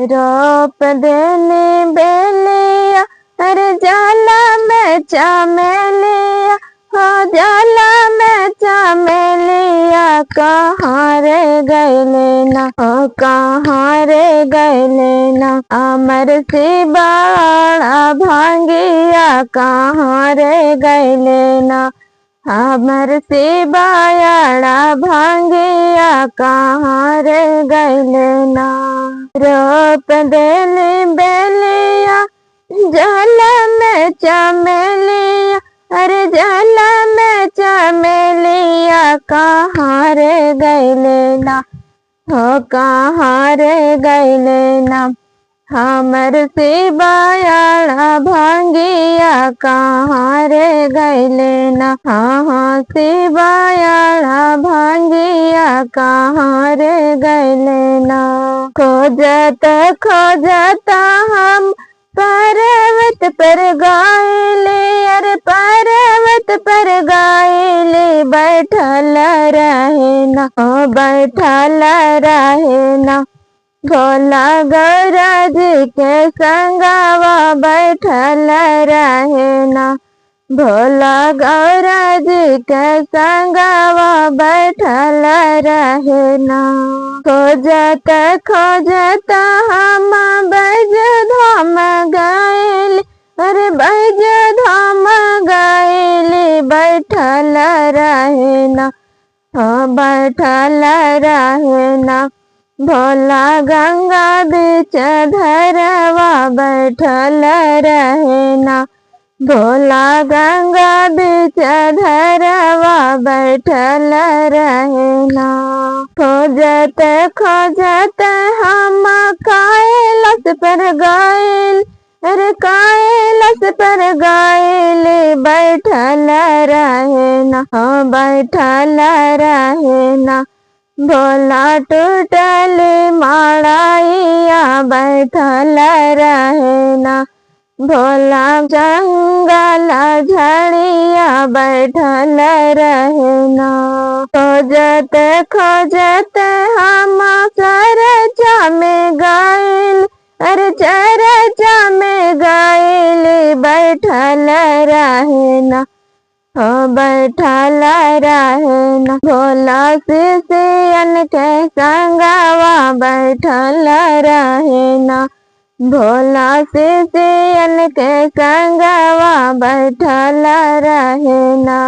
रोप देने बेलिया अरे जाला में चमेलिया हो जाला में चमेलिया कहाँ रे गैले ना हो कहाँ रे गैले ना अमर सिबाड़ा भांगिया कहाँ रे गैले ना अमर सिबाड़ा भांगिया कहाँ रे गैले ना रोप देली बेलिया जल में चमेलिया अरे जल में चमेलिया कहाँ रे गैले ना हो कहाँ रे गैले ना हमर सिबाड़ा भांगिया कहाँ रे गैले ना हाँ सिबाड़ा भांगिया कहाँ रे गैले ना खोजत खोजत हम पर्वत पर गायले अरे पर्वत पर गायले बैठल रहे ना ओ बैठल रहे ना भोला गौरा जी के संगवा बैठल रहे ना भोला गौरा जी के संगवा बैठल रहे ना खोजत खोजत हम बैज धाम गैली अरे बैज धाम गैली बैठल रहे ना हाँ बैठल रहे ना भोला गंगा बीच धरवा बैठल रहे ना भोला गंगा बीच धरवा बैठल रहे ना खोजत खोजत हम कैलाश पर गइल अरे कैलाश पर गइल बैठल रहे ना हाँ बैठल रहे ना भोला टूटल माड़ाइया बैठल रहे ना भोला जंगल झड़िया बैठल रहे ना खोजत खोजत हम चरचा में गइल अरे चरचा में गइल बैठल रहे ना हो बैठल रहे ना भोला शिष्यन के संगवा बैठल रहे ना भोला शिष्यन के संगवा बैठल रहे ना।